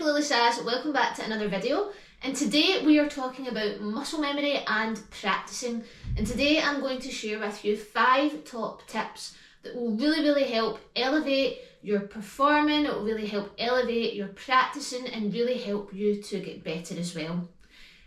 Ukulele Sass, welcome back to another video, and today we are talking about muscle memory and practicing. And today I'm going to share with you 5 top tips that will really help elevate your performing, it will really help elevate your practicing and really help you to get better as well.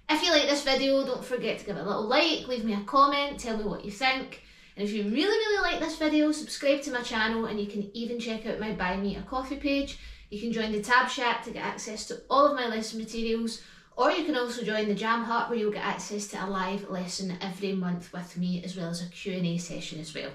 If you like this video, don't forget to give it a little like, leave me a comment, tell me what you think. And if you really like this video, subscribe to my channel, and you can even check out my Buy Me a Coffee page. You can join the tab chat to get access to all of my lesson materials, or you can also join the Jam Hut where you'll get access to a live lesson every month with me, as well as a Q&A session as well.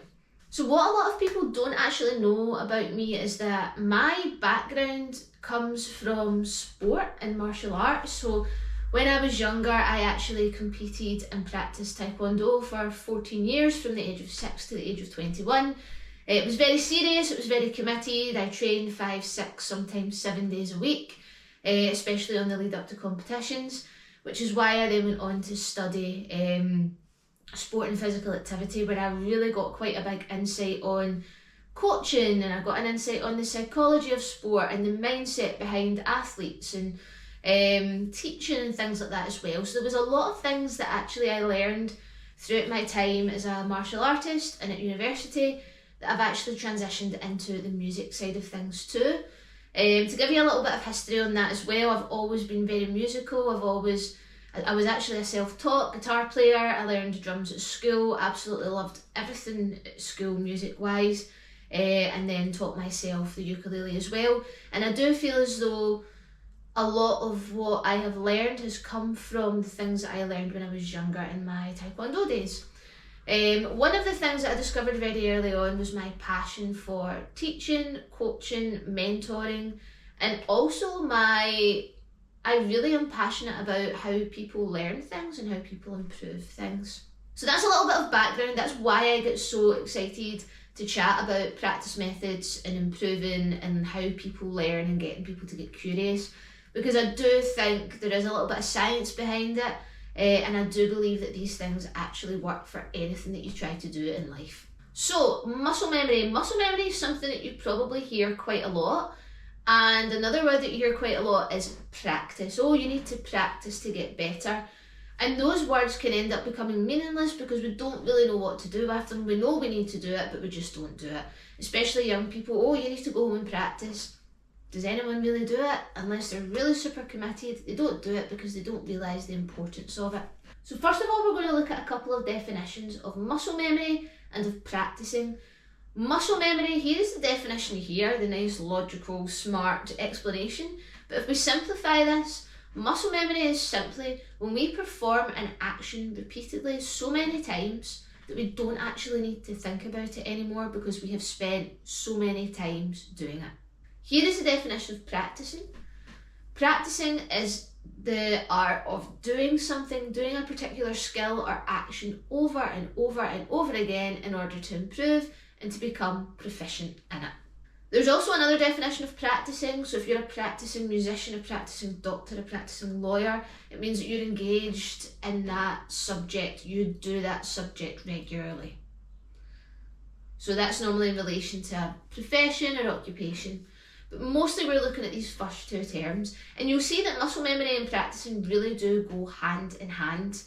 So what a lot of people don't actually know about me is that my background comes from sport and martial arts. So when I was younger, I actually competed and practiced Taekwondo for 14 years, from the age of 6 to the age of 21. It was very serious, it was very committed. I trained 5, 6, sometimes 7 days a week, especially on the lead up to competitions, which is why I then went on to study sport and physical activity, where I really got quite a big insight on coaching, and I got an insight on the psychology of sport and the mindset behind athletes, and teaching and things like that as well. So there was a lot of things that actually I learned throughout my time as a martial artist and at university that I've actually transitioned into the music side of things too. To give you a little bit of history on that as well, I've always been very musical. I was actually a self-taught guitar player. I learned drums at school, absolutely loved everything at school music wise, and then taught myself the ukulele as well. And I do feel as though a lot of what I have learned has come from the things that I learned when I was younger in my Taekwondo days. One of the things that I discovered very early on was my passion for teaching, coaching, mentoring, and also I really am passionate about how people learn things and how people improve things. So that's a little bit of background. That's why I get so excited to chat about practice methods and improving and how people learn and getting people to get curious, because I do think there is a little bit of science behind it. And I do believe that these things actually work for anything that you try to do in life. So, muscle memory. Muscle memory is something that you probably hear quite a lot. And another word that you hear quite a lot is practice. Oh, you need to practice to get better. And those words can end up becoming meaningless because we don't really know what to do with them. We know we need to do it, but we just don't do it. Especially young people. Oh, you need to go home and practice. Does anyone really do it? Unless they're really super committed, they don't do it because they don't realise the importance of it. So first of all, we're going to look at a couple of definitions of muscle memory and of practicing. Muscle memory, here is the definition here, the nice logical, smart explanation. But if we simplify this, muscle memory is simply when we perform an action repeatedly so many times that we don't actually need to think about it anymore because we have spent so many times doing it. Here is the definition of practicing. Practicing is the art of doing something, doing a particular skill or action over and over again in order to improve and to become proficient in it. There's also another definition of practicing. So if you're a practicing musician, a practicing doctor, a practicing lawyer, it means that you're engaged in that subject. You do that subject regularly. So that's normally in relation to a profession or occupation. But mostly we're looking at these first 2 terms, and you'll see that muscle memory and practicing really do go hand in hand.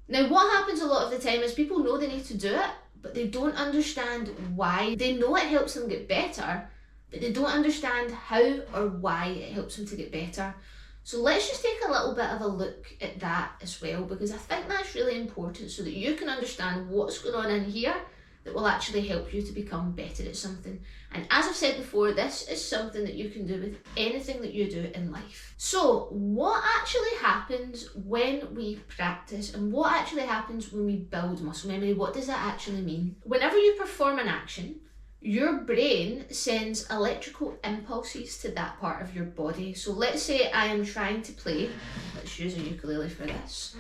Now what happens a lot of the time is people know they need to do it, but they don't understand why. They know it helps them get better, but they don't understand how or why it helps them to get better. So let's just take a little bit of a look at that as well, because I think that's really important so that you can understand what's going on in here that will actually help you to become better at something. And as I've said before, this is something that you can do with anything that you do in life. So what actually happens when we practice, and what actually happens when we build muscle memory? What does that actually mean? Whenever you perform an action, your brain sends electrical impulses to that part of your body. So let's say I am trying to play, let's use a ukulele for this.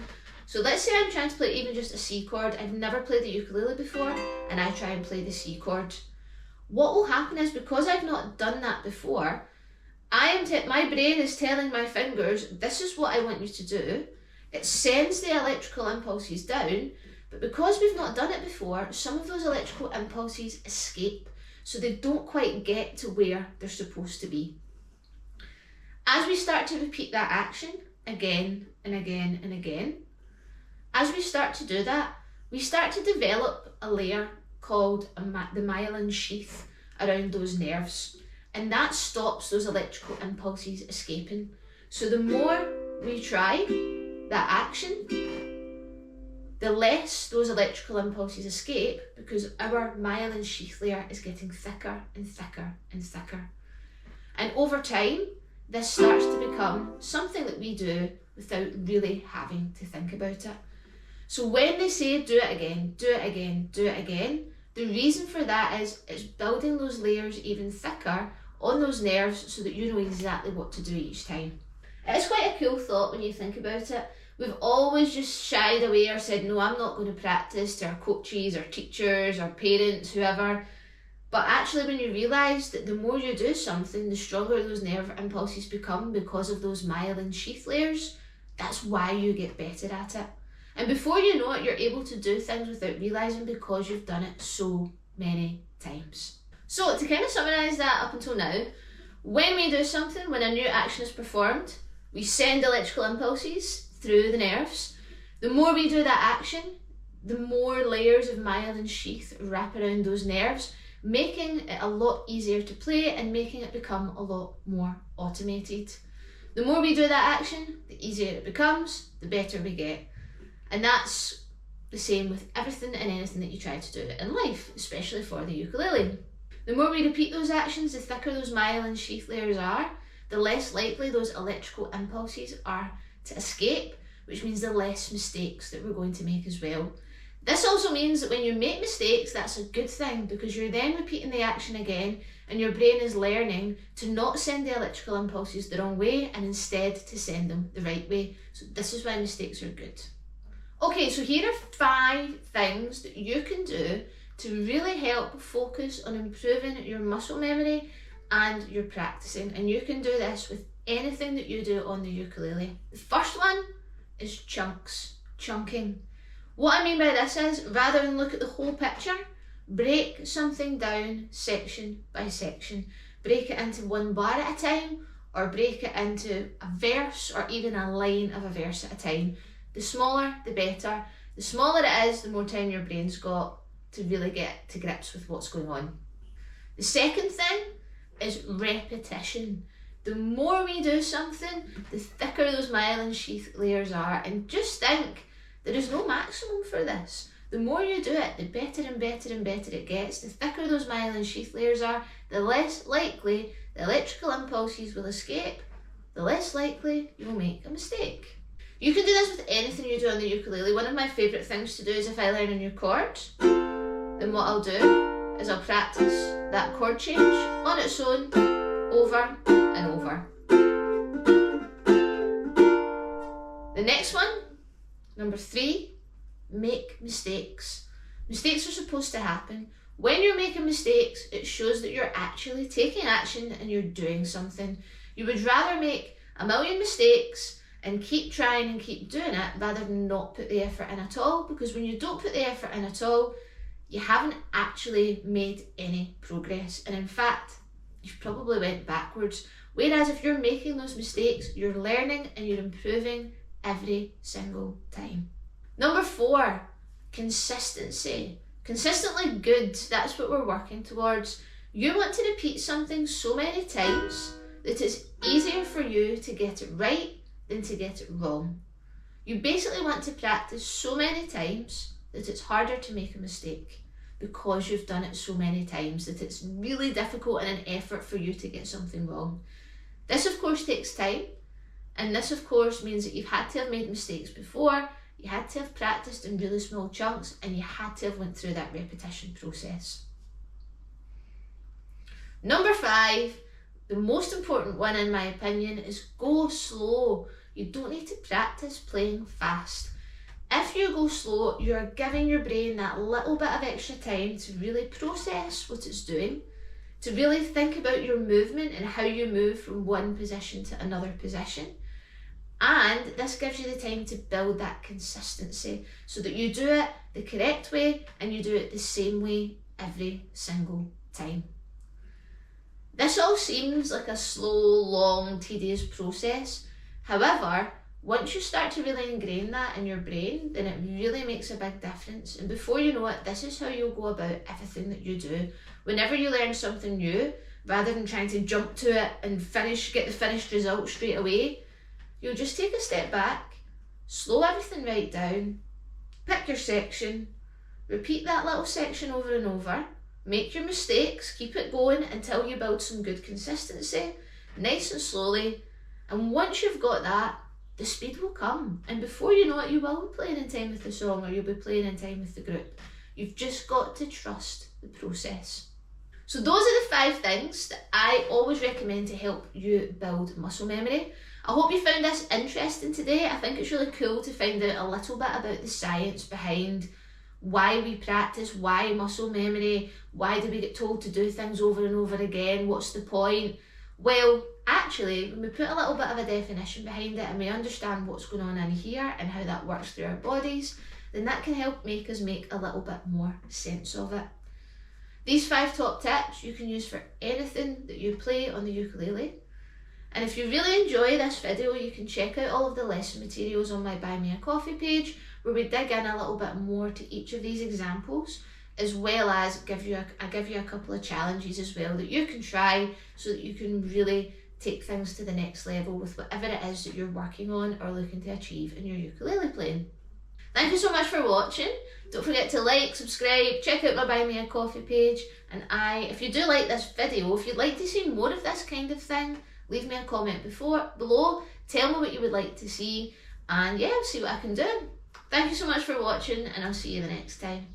So let's say I'm trying to play even just a C chord. I've never played the ukulele before, and I try and play the C chord. What will happen is, because I've not done that before, my brain is telling my fingers, this is what I want you to do. It sends the electrical impulses down, but because we've not done it before, some of those electrical impulses escape, so they don't quite get to where they're supposed to be. As we start to repeat that action again and again and again, as we start to do that, we start to develop a layer called the myelin sheath around those nerves, and that stops those electrical impulses escaping. So the more we try that action, the less those electrical impulses escape, because our myelin sheath layer is getting thicker and thicker and thicker. And over time, this starts to become something that we do without really having to think about it. So when they say do it again, do it again, do it again, the reason for that is it's building those layers even thicker on those nerves so that you know exactly what to do each time. It's quite a cool thought when you think about it. We've always just shied away or said, no, I'm not going to practice, to our coaches, our teachers, our parents, whoever. But actually, when you realise that the more you do something, the stronger those nerve impulses become because of those myelin sheath layers, that's why you get better at it. And before you know it, you're able to do things without realising because you've done it so many times. So to kind of summarise that up until now, when we do something, when a new action is performed, we send electrical impulses through the nerves. The more we do that action, the more layers of myelin sheath wrap around those nerves, making it a lot easier to play and making it become a lot more automated. The more we do that action, the easier it becomes, the better we get. And that's the same with everything and anything that you try to do in life, especially for the ukulele. The more we repeat those actions, the thicker those myelin sheath layers are, the less likely those electrical impulses are to escape, which means the less mistakes that we're going to make as well. This also means that when you make mistakes, that's a good thing, because you're then repeating the action again and your brain is learning to not send the electrical impulses the wrong way and instead to send them the right way. So this is why mistakes are good. Okay, so here are 5 things that you can do to really help focus on improving your muscle memory and your practicing. And you can do this with anything that you do on the ukulele. The first one is chunking. What I mean by this is, rather than look at the whole picture, break something down section by section. Break it into one bar at a time, or break it into a verse or even a line of a verse at a time. The smaller, the better. The smaller it is, the more time your brain's got to really get to grips with what's going on. The second thing is repetition. The more we do something, the thicker those myelin sheath layers are. And just think, there is no maximum for this. The more you do it, the better and better and better it gets. The thicker those myelin sheath layers are, the less likely the electrical impulses will escape, the less likely you will make a mistake. You can do this with anything you do on the ukulele. One of my favourite things to do is if I learn a new chord, then what I'll do is I'll practice that chord change on its own over and over. The next one, number 3, make mistakes. Mistakes are supposed to happen. When you're making mistakes, it shows that you're actually taking action and you're doing something. You would rather make a million mistakes and keep trying and keep doing it rather than not put the effort in at all, because when you don't put the effort in at all, you haven't actually made any progress, and in fact you've probably went backwards. Whereas if you're making those mistakes, you're learning and you're improving every single time. Number 4, consistency. Consistently good, that's what we're working towards. You want to repeat something so many times that it's easier for you to get it right than to get it wrong. You basically want to practice so many times that it's harder to make a mistake, because you've done it so many times that it's really difficult and an effort for you to get something wrong. This of course takes time, and this of course means that you've had to have made mistakes before, you had to have practiced in really small chunks, and you had to have went through that repetition process. Number 5, the most important one in my opinion, is go slow. You don't need to practice playing fast. If you go slow, you're giving your brain that little bit of extra time to really process what it's doing, to really think about your movement and how you move from one position to another position. And this gives you the time to build that consistency so that you do it the correct way and you do it the same way every single time. This all seems like a slow, long, tedious process. However, once you start to really ingrain that in your brain, then it really makes a big difference. And before you know it, this is how you'll go about everything that you do. Whenever you learn something new, rather than trying to jump to it and get the finished result straight away, you'll just take a step back, slow everything right down, pick your section, repeat that little section over and over, make your mistakes, keep it going until you build some good consistency, nice and slowly. And once you've got that, the speed will come. And before you know it, you will be playing in time with the song, or you'll be playing in time with the group. You've just got to trust the process. So those are the 5 things that I always recommend to help you build muscle memory. I hope you found this interesting today. I think it's really cool to find out a little bit about the science behind why we practice, why muscle memory, why do we get told to do things over and over again, what's the point? Well, actually, when we put a little bit of a definition behind it and we understand what's going on in here and how that works through our bodies, then that can help make us make a little bit more sense of it. These 5 top tips you can use for anything that you play on the ukulele. And if you really enjoy this video, you can check out all of the lesson materials on my Buy Me a Coffee page, where we dig in a little bit more to each of these examples, as well as give you a couple of challenges as well that you can try so that you can really take things to the next level with whatever it is that you're working on or looking to achieve in your ukulele playing. Thank you so much for watching. Don't forget to like, subscribe, check out my Buy Me a Coffee page, and if you do like this video, if you'd like to see more of this kind of thing, leave me a comment below, tell me what you would like to see, and yeah, I'll see what I can do. Thank you so much for watching, and I'll see you the next time.